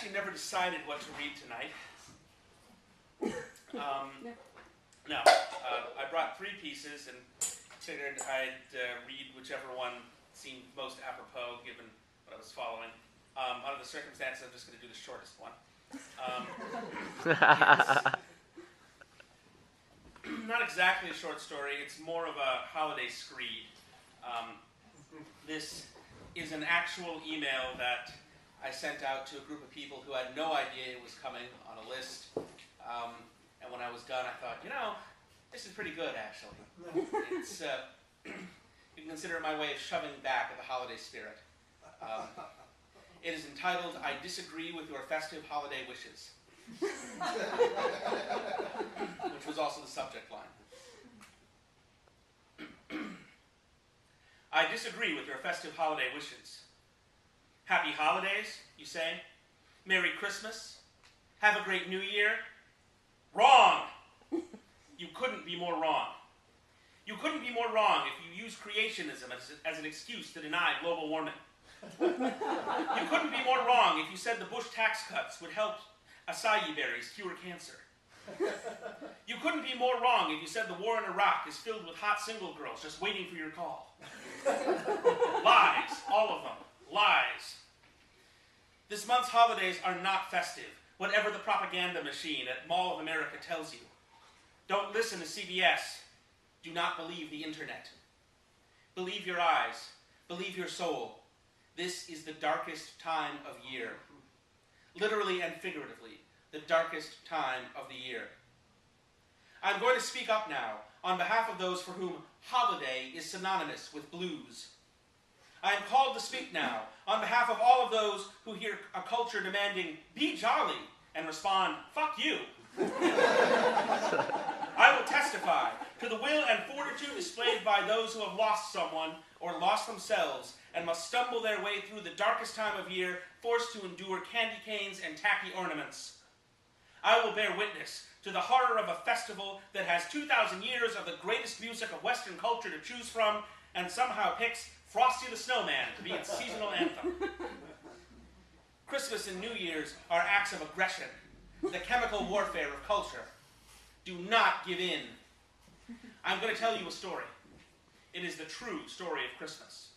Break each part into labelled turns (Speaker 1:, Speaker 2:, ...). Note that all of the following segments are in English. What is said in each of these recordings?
Speaker 1: actually never decided what to read tonight. I brought 3 pieces and figured I'd read whichever one seemed most apropos given what I was following. Under the circumstances, I'm just going to do the shortest one. Not exactly a short story, it's more of a holiday screed. This is an actual email that I sent out to a group of people who had no idea it was coming on a list. And when I was done, I thought, this is pretty good, actually. It's, you can consider it my way of shoving back at the holiday spirit. It is entitled, I Disagree with Your Festive Holiday Wishes. Which was also the subject line. I disagree with your festive holiday wishes. Happy holidays, you say? Merry Christmas? Have a great New Year? Wrong! You couldn't be more wrong. You couldn't be more wrong if you use creationism as an excuse to deny global warming. You couldn't be more wrong if you said the Bush tax cuts would help acai berries cure cancer. You couldn't be more wrong if you said the war in Iraq is filled with hot single girls just waiting for your call. Lies, all of them, lies. This month's holidays are not festive, whatever the propaganda machine at Mall of America tells you. Don't listen to CBS. Do not believe the internet. Believe your eyes. Believe your soul. This is the darkest time of year. Literally and figuratively, the darkest time of the year. I'm going to speak up now on behalf of those for whom holiday is synonymous with blues. I am called to speak now on behalf of all of those who hear a culture demanding, be jolly, and respond, fuck you. I will testify to the will and fortitude displayed by those who have lost someone or lost themselves and must stumble their way through the darkest time of year, forced to endure candy canes and tacky ornaments. I will bear witness to the horror of a festival that has 2,000 years of the greatest music of Western culture to choose from and somehow picks Frosty the Snowman to be its seasonal anthem. Christmas and New Year's are acts of aggression, the chemical warfare of culture. Do not give in. I'm going to tell you a story. It is the true story of Christmas.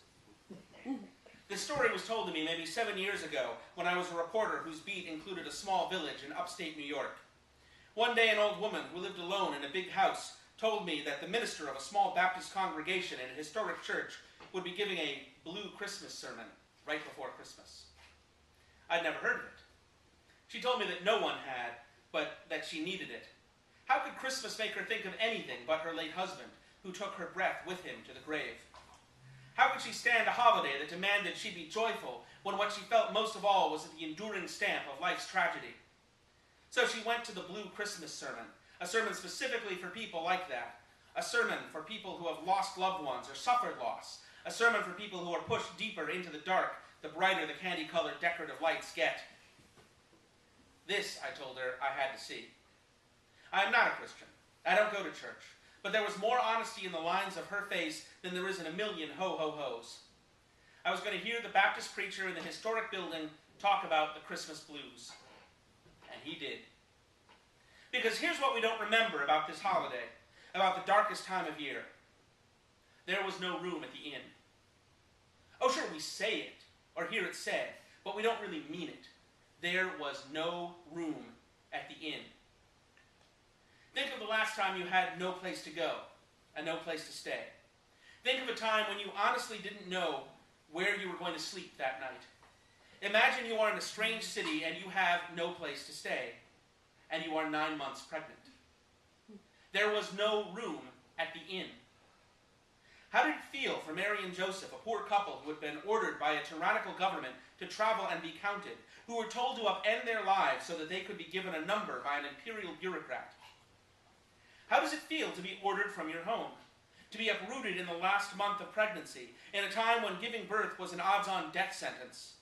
Speaker 1: This story was told to me maybe 7 years ago when I was a reporter whose beat included a small village in upstate New York. One day an old woman who lived alone in a big house told me that the minister of a small Baptist congregation in a historic church would be giving a blue Christmas sermon right before Christmas. I'd never heard of it. She told me that no one had, but that she needed it. How could Christmas make her think of anything but her late husband, who took her breath with him to the grave? How could she stand a holiday that demanded she be joyful when what she felt most of all was the enduring stamp of life's tragedy? So she went to the blue Christmas sermon, a sermon specifically for people like that, a sermon for people who have lost loved ones or suffered loss, a sermon for people who are pushed deeper into the dark the brighter the candy-colored decorative lights get. This, I told her, I had to see. I am not a Christian. I don't go to church. But there was more honesty in the lines of her face than there is in a million ho-ho-hos. I was going to hear the Baptist preacher in the historic building talk about the Christmas blues. And he did. Because here's what we don't remember about this holiday, about the darkest time of year. There was no room at the inn. Oh, sure, we say it, or hear it said, but we don't really mean it. There was no room at the inn. Think of the last time you had no place to go and no place to stay. Think of a time when you honestly didn't know where you were going to sleep that night. Imagine you are in a strange city and you have no place to stay, and you are 9 months pregnant. There was no room at the inn. How did it feel for Mary and Joseph, a poor couple who had been ordered by a tyrannical government to travel and be counted, who were told to upend their lives so that they could be given a number by an imperial bureaucrat? How does it feel to be ordered from your home? To be uprooted in the last month of pregnancy, in a time when giving birth was an odds-on death sentence,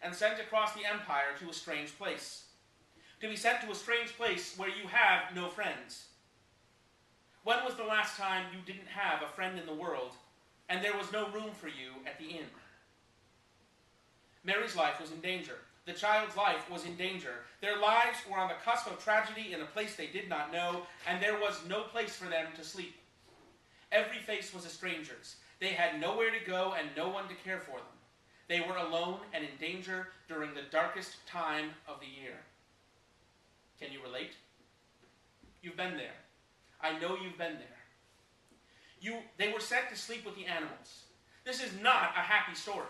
Speaker 1: and sent across the empire to a strange place? To be sent to a strange place where you have no friends. When was the last time you didn't have a friend in the world, and there was no room for you at the inn? Mary's life was in danger. The child's life was in danger. Their lives were on the cusp of tragedy in a place they did not know, and there was no place for them to sleep. Every face was a stranger's. They had nowhere to go and no one to care for them. They were alone and in danger during the darkest time of the year. Can you relate? You've been there. I know you've been there. They were sent to sleep with the animals. This is not a happy story.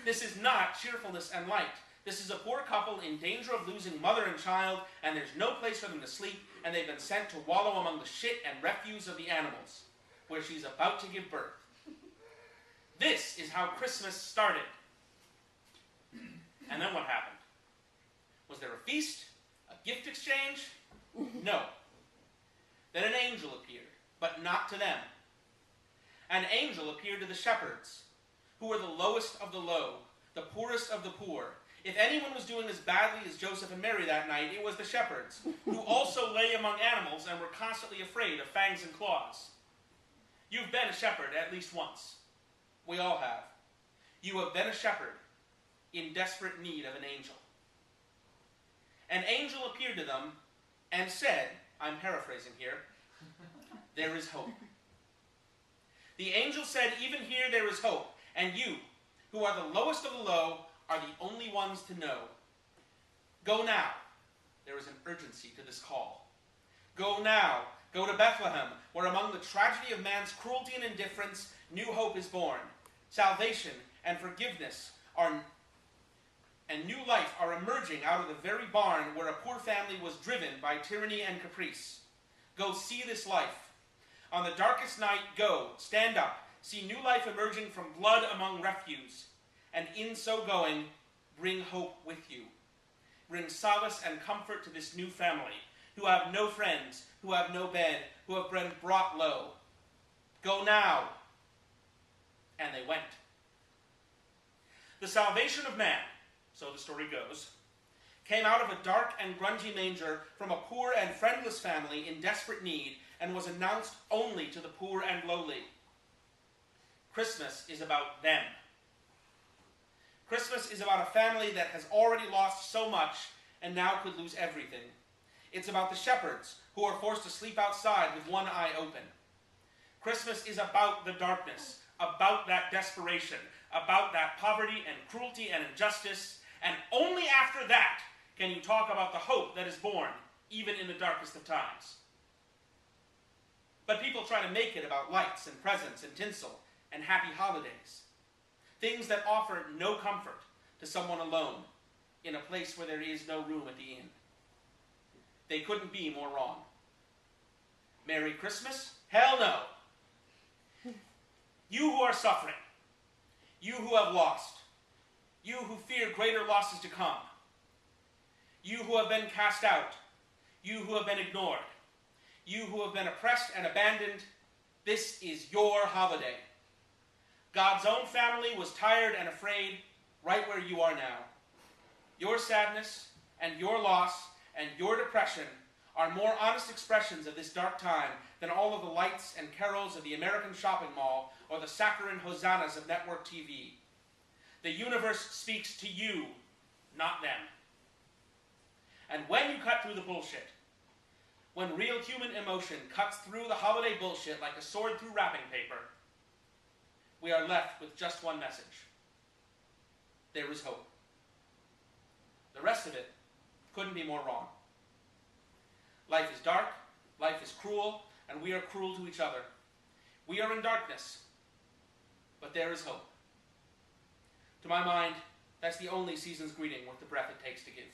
Speaker 1: This is not cheerfulness and light. This is a poor couple in danger of losing mother and child, and there's no place for them to sleep, and they've been sent to wallow among the shit and refuse of the animals, where she's about to give birth. This is how Christmas started. And then what happened? Was there a feast? A gift exchange? No. Then an angel appeared, but not to them. An angel appeared to the shepherds, who were the lowest of the low, the poorest of the poor. If anyone was doing as badly as Joseph and Mary that night, it was the shepherds, who also lay among animals and were constantly afraid of fangs and claws. You've been a shepherd at least once. We all have. You have been a shepherd in desperate need of an angel. An angel appeared to them and said, I'm paraphrasing here, there is hope. The angel said, even here there is hope, and you, who are the lowest of the low, are the only ones to know. Go now. There is an urgency to this call. Go now. Go to Bethlehem, where among the tragedy of man's cruelty and indifference, new hope is born. Salvation and forgiveness and new life are emerging out of the very barn where a poor family was driven by tyranny and caprice. Go see this life. On the darkest night, go, stand up, see new life emerging from blood among refuse, and in so going, bring hope with you. Bring solace and comfort to this new family, who have no friends, who have no bed, who have been brought low. Go now. And they went. The salvation of man, so the story goes, came out of a dark and grungy manger from a poor and friendless family in desperate need, and was announced only to the poor and lowly. Christmas is about them. Christmas is about a family that has already lost so much and now could lose everything. It's about the shepherds who are forced to sleep outside with one eye open. Christmas is about the darkness, about that desperation, about that poverty and cruelty and injustice, and only after that can you talk about the hope that is born, even in the darkest of times. But people try to make it about lights and presents and tinsel and happy holidays, things that offer no comfort to someone alone in a place where there is no room at the inn. They couldn't be more wrong. Merry Christmas? Hell no. You who are suffering, you who have lost, you who fear greater losses to come, you who have been cast out, you who have been ignored, you who have been oppressed and abandoned, this is your holiday. God's own family was tired and afraid right where you are now. Your sadness and your loss and your depression are more honest expressions of this dark time than all of the lights and carols of the American shopping mall or the saccharine hosannas of network TV. The universe speaks to you, not them. And when you cut through the bullshit, when real human emotion cuts through the holiday bullshit like a sword through wrapping paper, we are left with just one message. There is hope. The rest of it couldn't be more wrong. Life is dark, life is cruel, and we are cruel to each other. We are in darkness, but there is hope. To my mind, that's the only season's greeting worth the breath it takes to give.